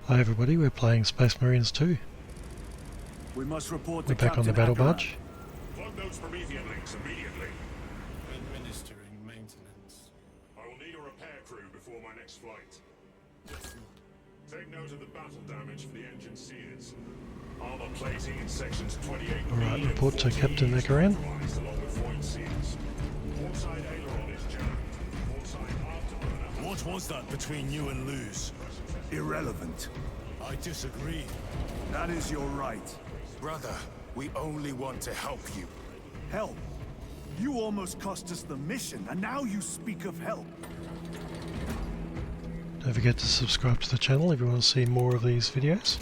Hi everybody, we're playing Space Marines 2. We must report We're to back on the battle barge. Plug those Promethean links immediately. Administering maintenance. I will need a repair crew before my next flight. Take note of the battle damage for the engine sears. Armor plating in sections 28B Alright, and report to 40 Captain is Ekaran. compromised along with void seals. Portside aileron is jammed. Portside afterburner. What was that between you and Luz? Irrelevant. I disagree. That is your right. Brother, we only want to help you. Help. You almost cost us the mission, and now you speak of help. Don't forget to subscribe to the channel if you want to see more of these videos.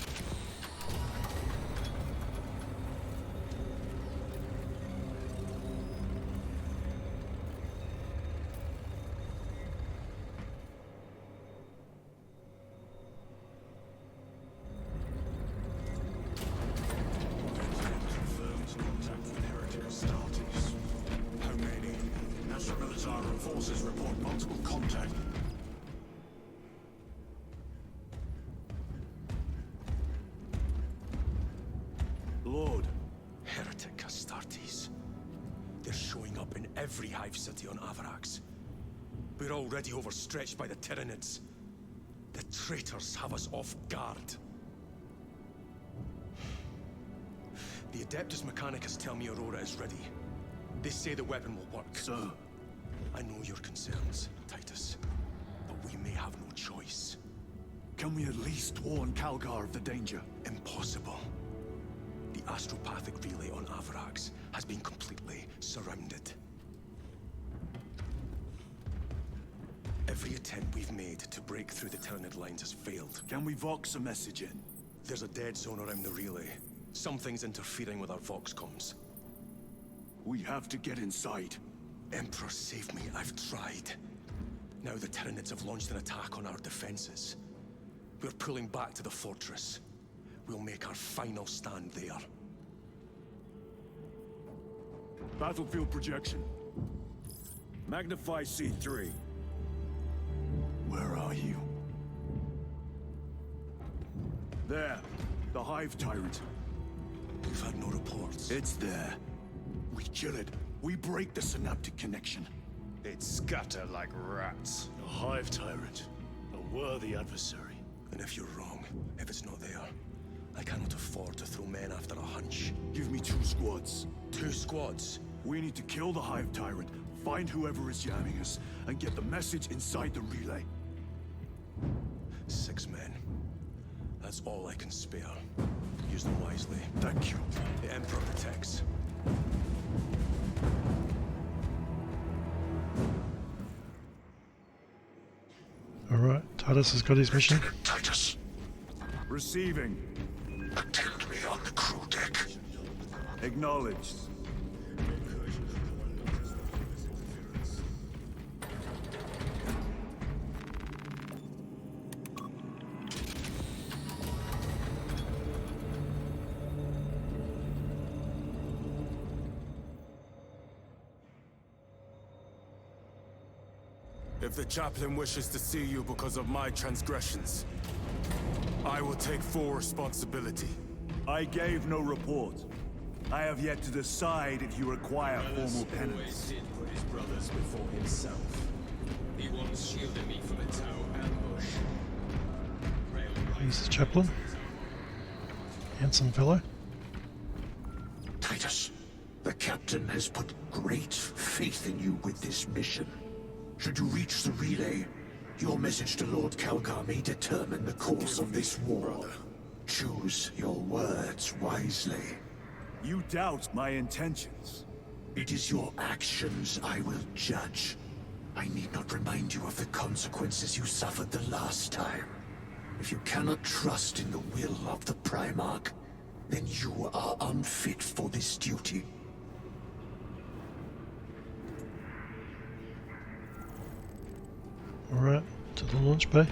How many? Astropathic forces report multiple contact. Lord. Heretic Astartes. They're showing up in every hive city on Avarax. We're already overstretched by the Tyranids. The traitors have us off guard. The Adeptus Mechanicus tell me Aurora is ready. They say the weapon will work. Sir. I know your concerns, Titus, but we may have no choice. Can we at least warn Calgar of the danger? Impossible. The Astropathic Relay on Avarax has been completely surrounded. Every attempt we've made to break through the Tyranid lines has failed. Can we vox a message in? There's a dead zone around the relay. Something's interfering with our vox comms. We have to get inside. Emperor, save me. I've tried. Now the Tyranids have launched an attack on our defenses. We're pulling back to the fortress. We'll make our final stand there. Battlefield projection. Magnify C3. Where are you? There. The Hive Tyrant. We've had no reports. It's there. We kill it. We break the synaptic connection. They'd scatter like rats. A hive tyrant. A worthy adversary. And if you're wrong, if it's not there, I cannot afford to throw men after a hunch. Give me 2 squads. 2 squads? We need to kill the Hive Tyrant, find whoever is jamming us, and get the message inside the relay. 6 men. That's all I can spare. Use them wisely. Thank you. The Emperor protects. Alright, Titus has got his mission. Titus, Receiving. attend me on the crew deck. Acknowledged. If the chaplain wishes to see you because of my transgressions, I will take full responsibility. I gave no report. I have yet to decide if you require formal penance. Did put his brothers before himself. He once shielded me from a Tau ambush. He's the chaplain. Handsome fellow. Titus, the captain has put great faith in you with this mission. Should you reach the relay, your message to Lord Calgar may determine the course of this war. Choose your words wisely. You doubt my intentions. It is your actions I will judge. I need not remind you of the consequences you suffered the last time. If you cannot trust in the will of the Primarch, then you are unfit for this duty. Alright, to the launch bay.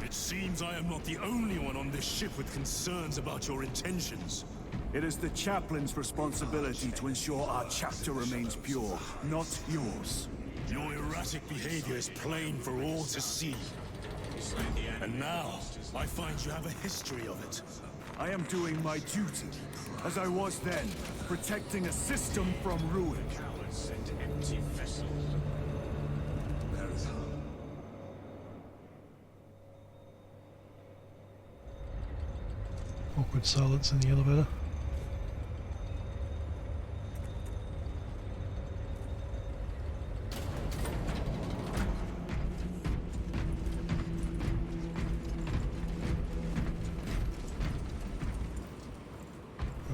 It seems I am not the only one on this ship with concerns about your intentions. It is the chaplain's responsibility to ensure our chapter remains pure, not yours. Your erratic behavior is plain for all to see. And now, I find you have a history of it. I am doing my duty, as I was then, protecting a system from ruin. Cowards and empty vessels. There is Awkward silence in the elevator.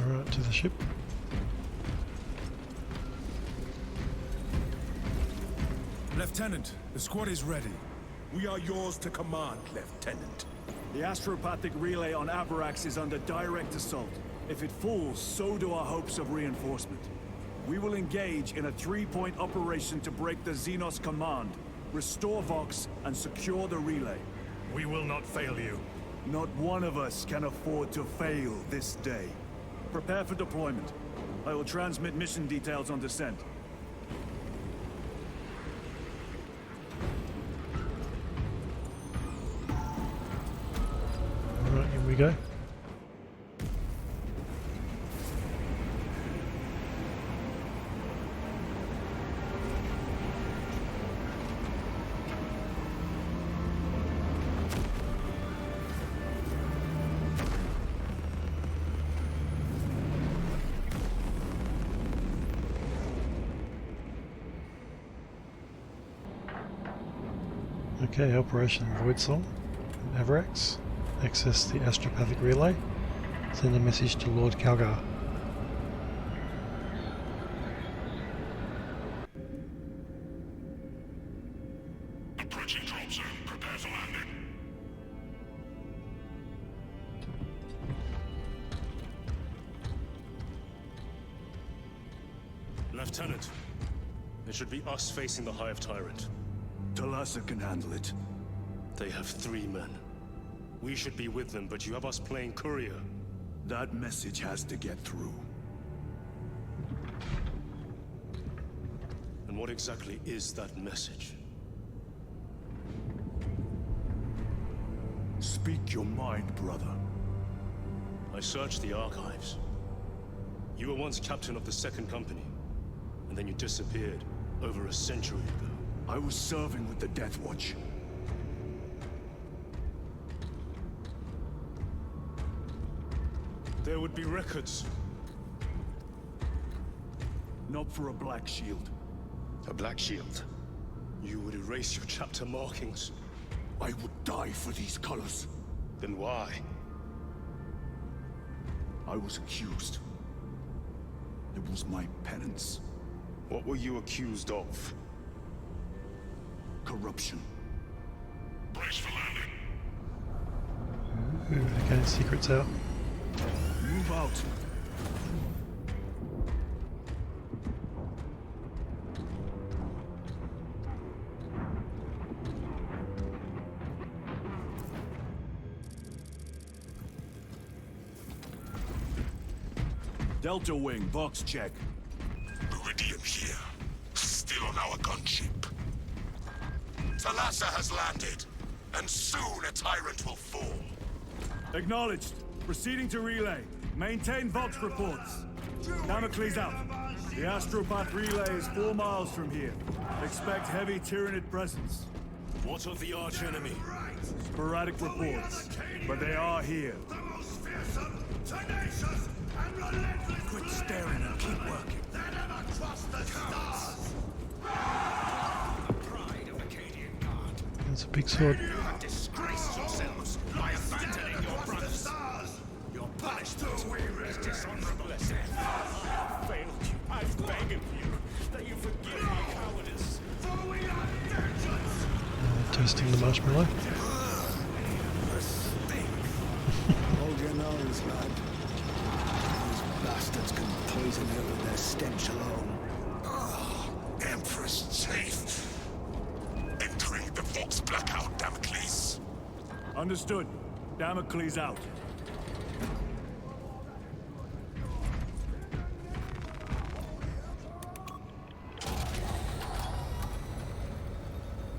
Alright, to the ship. Lieutenant, the squad is ready. We are yours to command, Lieutenant. The Astropathic Relay on Avarax is under direct assault. If it falls, so do our hopes of reinforcement. We will engage in a three-point operation to break the Xenos command, restore Vox, and secure the relay. We will not fail you. Not one of us can afford to fail this day. Prepare for deployment. I will transmit mission details on descent. Alright, here we go. Okay, Operation Voidsong, Avarax. Access the Astropathic Relay. Send a message to Lord Calgar. Approaching drop zone. Prepare for landing. Lieutenant, it should be us facing the Hive Tyrant. Talassa can handle it. They have 3 men. We should be with them, but you have us playing courier. That message has to get through. And what exactly is that message? Speak your mind, brother. I searched the archives. You were once captain of the 2nd Company, and then you disappeared over a century ago. I was serving with the Death Watch. There would be records. Not for a Black Shield. A Black Shield? You would erase your chapter markings. I would die for these colors. Then why? I was accused. It was my penance. What were you accused of? Corruption. Brace for landing. Ooh, okay, secrets out. Move out. Delta Wing, Vox check. Meridian here. Still on our gunship. Talassa has landed, and soon a tyrant will fall. Acknowledged. Proceeding to relay. Maintain Vox reports. Damocles out. The Astropath Relay is 4 miles from here. Expect heavy Tyranid presence. What of the arch enemy? Sporadic reports, but they are here. The most fearsome, tenacious, and relentless. Quit staring and keep working. They never trust the stars. The pride of Acadian God. That's a big sword. You have disgraced yourselves by abandoning your brothers. Your punishment is dishonorable death. I failed you. I beg of you that you forgive my cowardice. For we are vengeance. Toasting the marshmallow. Hold your nose, lad. These bastards can poison you with their stench alone. Empress Chafe. Entering the Vox blackout, Damocles. Understood. Damocles out.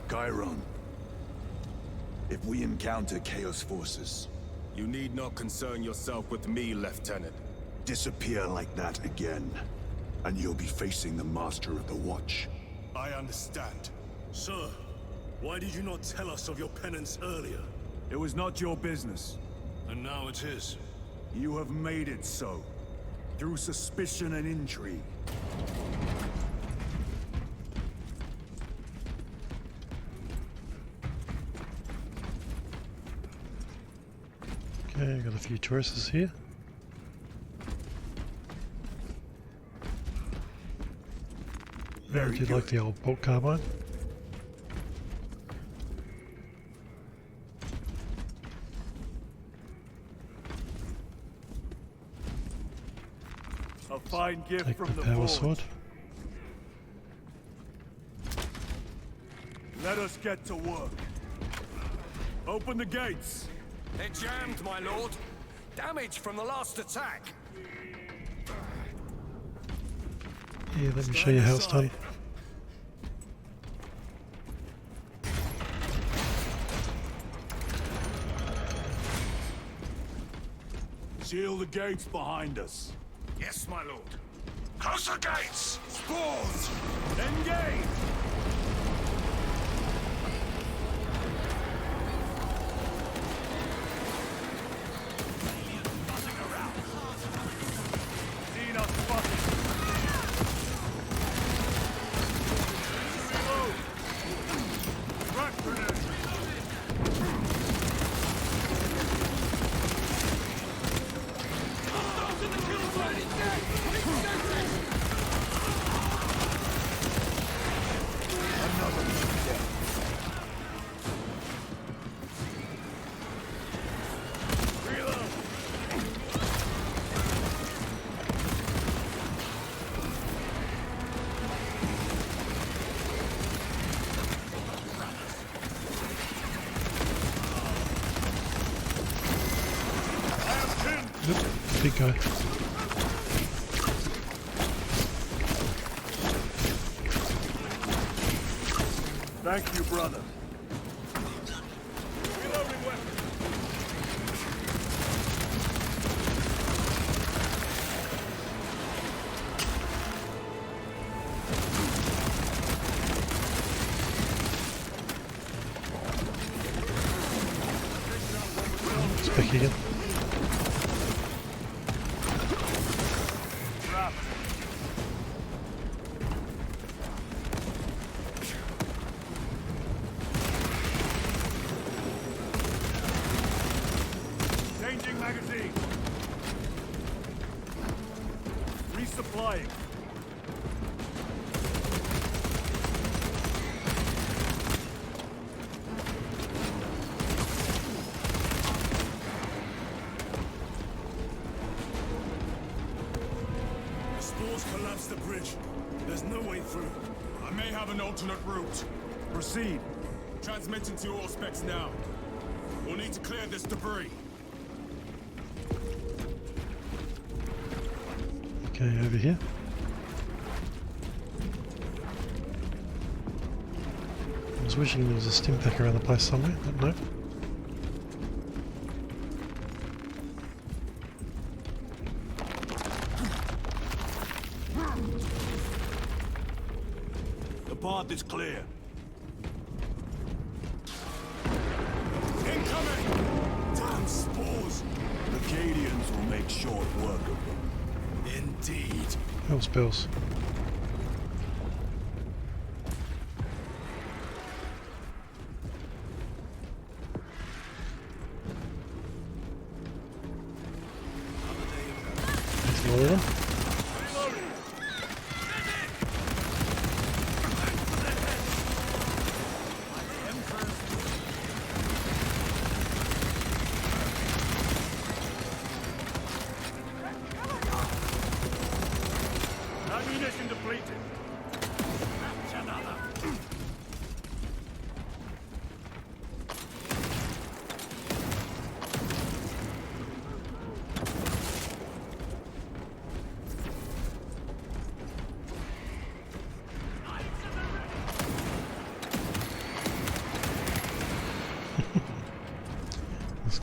Chiron. if we encounter Chaos forces. You need not concern yourself with me, Lieutenant. Disappear like that again, and you'll be facing the Master of the Watch. I understand. Sir, why did you not tell us of your penance earlier? It was not your business. And now it is. You have made it so. Through suspicion and intrigue. Okay, got a few choices here. I do like the old bolt carbine. A fine gift Take from the the power Forge. sword. Let us get to work. Open the gates. They're jammed, my lord. Damage from the last attack. Yeah, let me show you how it's done. Seal the gates behind us. Yes, my lord. Closer gates! Spores! Engage! Xenos spotted. Reload. Frag grenade. Oops, big guy. Thank you, brother. Reloading weapon. It's back again. Drop. Changing magazine. Resupplying. The spores collapsed the bridge. There's no way through. I may have an alternate route. Proceed. Transmitting to all specs now. We'll need to clear this debris. Okay, over here. I was wishing there was a stim pack around the place somewhere, but no. The path is clear. Incoming! Damn spores! The Cadians will make short work of them. Indeed. Hell's bells. There's a lot of them. Ammunition depleted.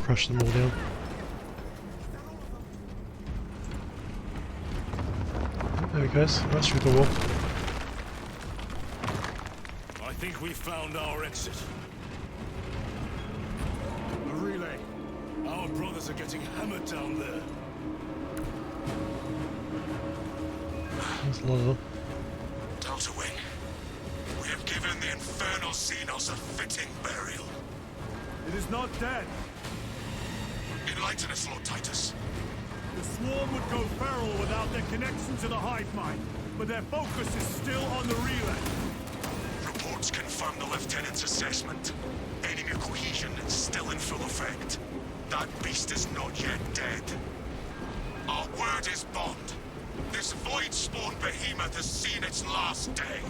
crush them all down. There he goes, right through the wall. I think we found our exit. The relay. Our brothers are getting hammered down there. There's a lot of them. Delta Wing, we have given the infernal Xenos a fitting burial. It is not dead. Enlighten us, Lord Titus. The swarm would go feral without their connection to the hive mind, but their focus is still on the relay. Reports confirm the Lieutenant's assessment. Enemy cohesion is still in full effect. That beast is not yet dead. Our word is bond. This void-spawn behemoth has seen its last day.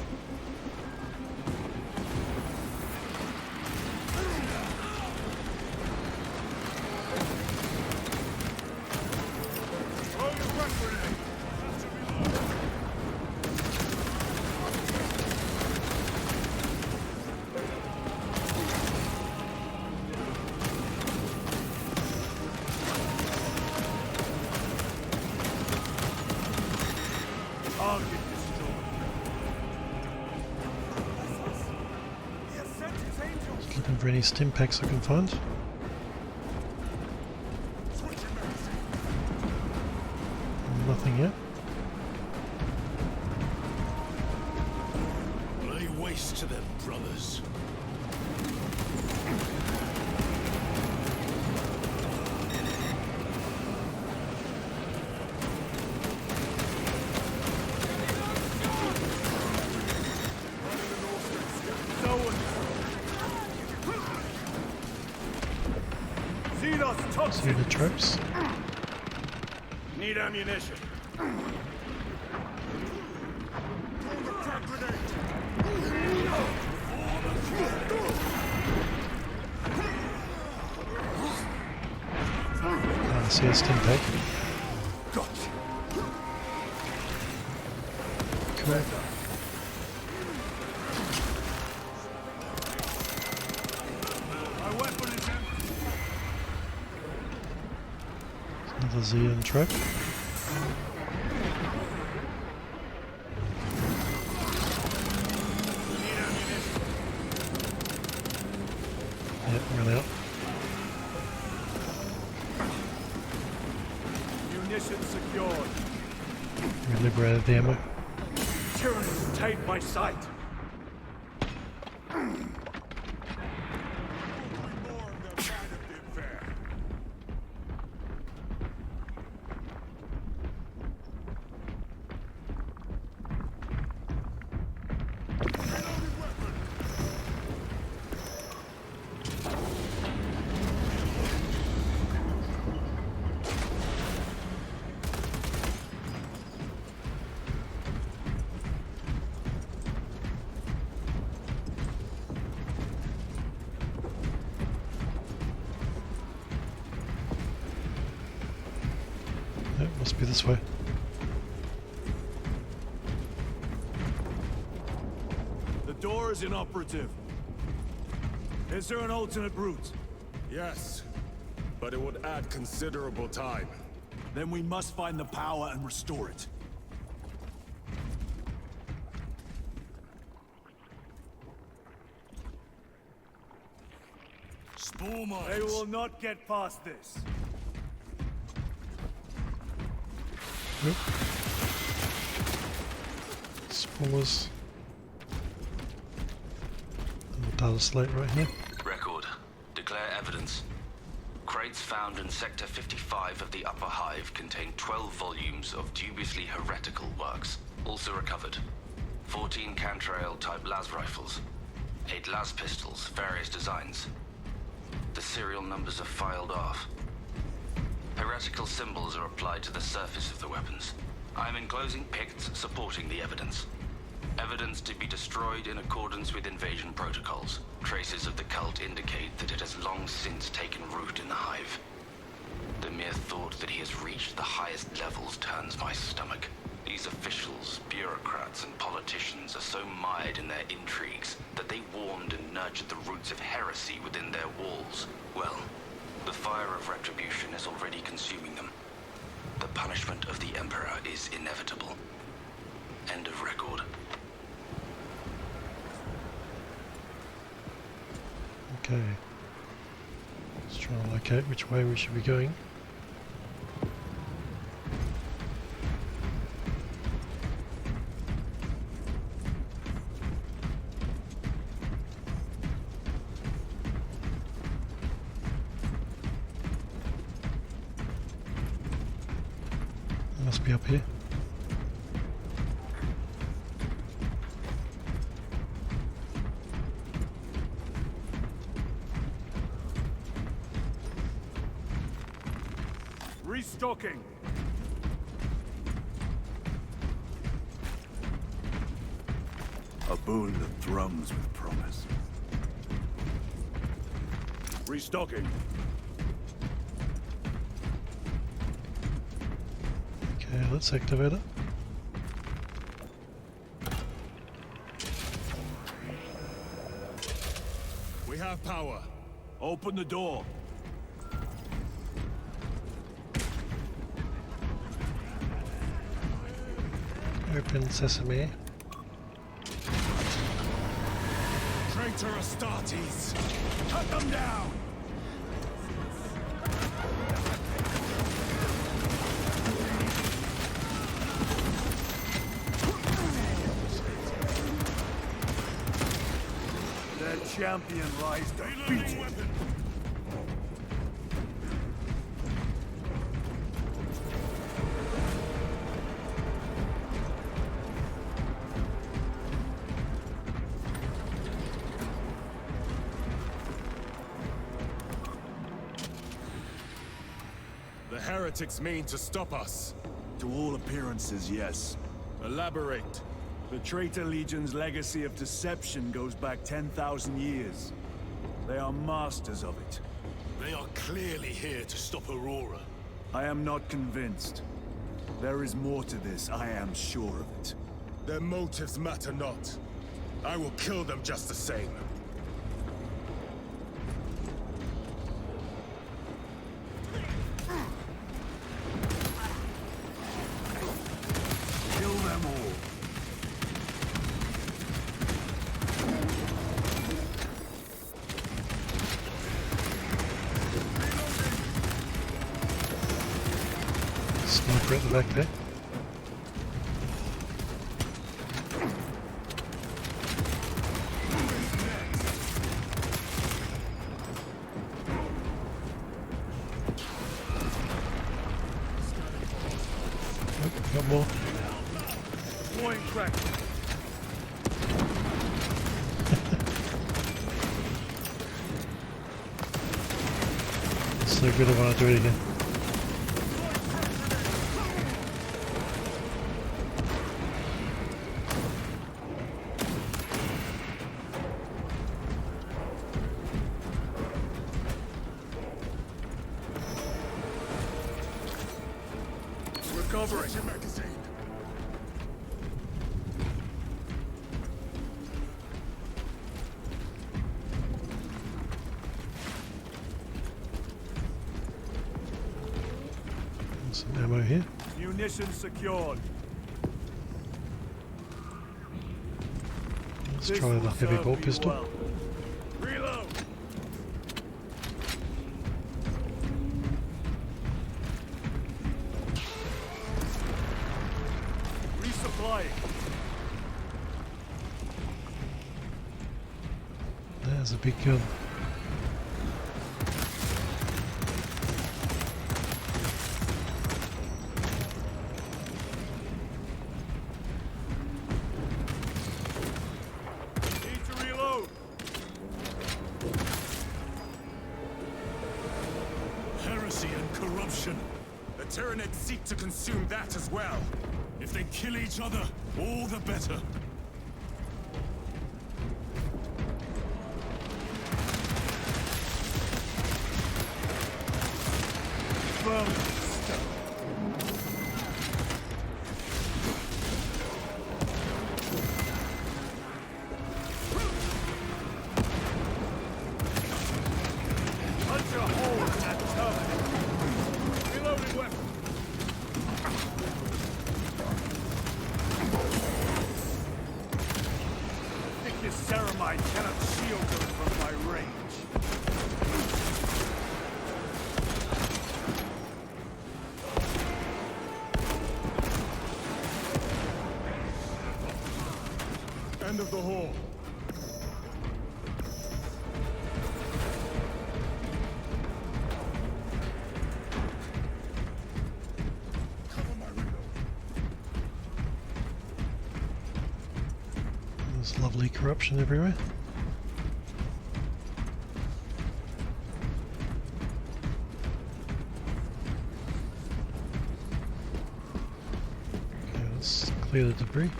Looking for any stim packs I can find. Nothing yet. Lay waste to them, brothers. See the tropes. Need ammunition. I see a stim pack. Cool. My weapon is empty. Another Xeon truck. Yep, run out. Munition secured. We liberated the ammo. Tyranids take my sight. Yep, must be this way. The door is inoperative. Is there an alternate route? Yes, but it would add considerable time. Then we must find the power and restore it. Spore mines. They will not get past this. Yep. Spores. And the data slate right here. Record. Declare evidence. Crates found in Sector 55 of the Upper Hive contain 12 volumes of dubiously heretical works. Also recovered. 14 Cantrail-type las rifles. 8 las pistols, various designs. The serial numbers are filed off. Heretical symbols are applied to the surface of the weapons. I am enclosing picts supporting the evidence. Evidence to be destroyed in accordance with invasion protocols. Traces of the cult indicate that it has long since taken root in the Hive. The mere thought that he has reached the highest levels turns my stomach. These officials, bureaucrats, and politicians are so mired in their intrigues that they warmed and nurtured the roots of heresy within their walls. Well, the fire of retribution is already consuming them. The punishment of the Emperor is inevitable. End of record. Okay. Let's try and locate which way we should be going. It must be up here. Restocking. A boon that thrums with promise. Restocking. Okay, let's activate it. We have power. Open the door. Open sesame. Traitor Astartes! Cut them down! Their champion lies defeated. The heretics mean to stop us. To all appearances, yes. Elaborate. The Traitor Legion's legacy of deception goes back 10,000 years. They are masters of it. They are clearly here to stop Aurora. I am not convinced. There is more to this, I am sure of it. Their motives matter not. I will kill them just the same. Kill them all. Sniper at the back there. Oh, got more. Point crack. So good I want to do it again. Recovering. Some ammo here. Munitions secured. Let's This try the will heavy serve bolt you pistol. well. Reload. Resupplying. There's a big gun. Need to reload. Heresy and corruption. The Tyranids seek to consume that as well. If they kill each other, all the better. Punch a hole in that Reloading weapon. I think this ceramide cannot shield them from my range. End of the hall. There's lovely corruption everywhere. Okay, let's clear the debris.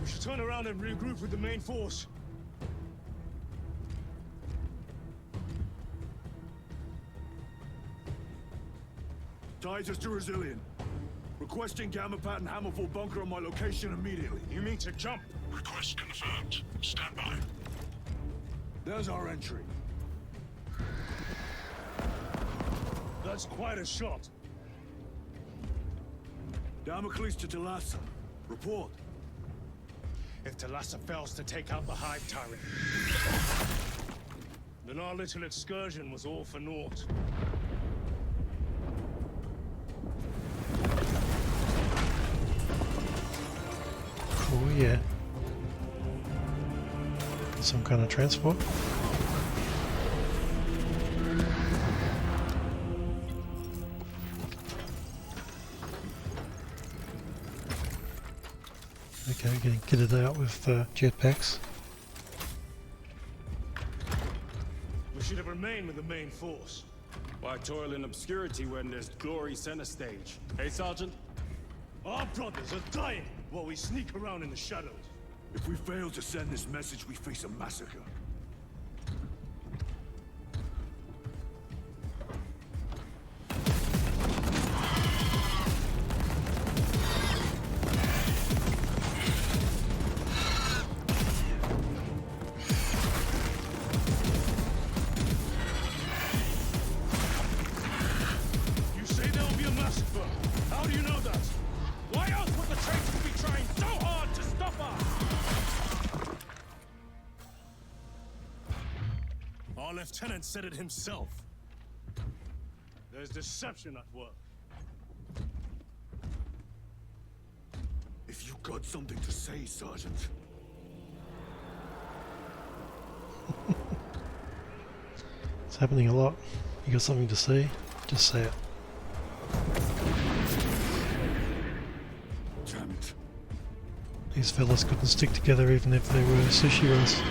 We should turn around and regroup with the main force. Titus to Resilient. Requesting Gammapat and Hammerfall bunker on my location immediately. You mean to jump? Request confirmed. Stand by. There's our entry. That's quite a shot. Damocles to Talassa. Report. If Talassa fails to take out the Hive Tyrant, then our little excursion was all for naught. Oh yeah. Some kind of transport. Okay, we're going to get it out with jetpacks. We should have remained with the main force. Why toil in obscurity when there's glory center stage? Hey, Sergeant? Our brothers are dying while we sneak around in the shadows. If we fail to send this message, we face a massacre. You say there will be a massacre. How do you know that? Why else would the traitors be trying so hard to stop us? Our lieutenant said it himself. There's deception at work. If you got something to say, Sergeant. It's happening a lot. You got something to say? Just say it. Damn it. These fellas couldn't stick together even if they were sushi rolls.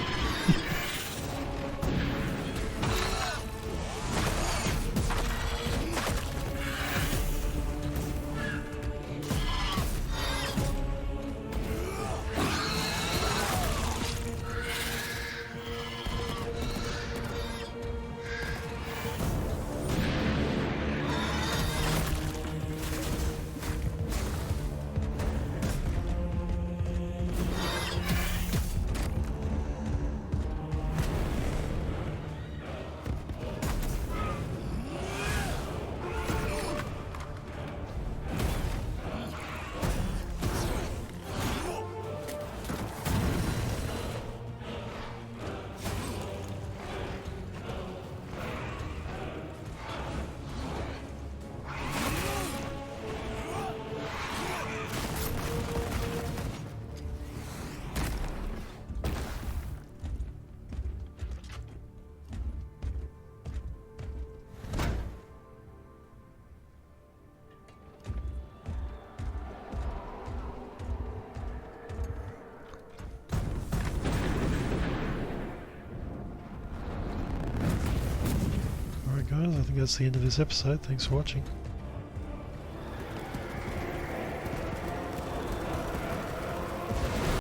Guys, I think that's the end of this episode. Thanks for watching.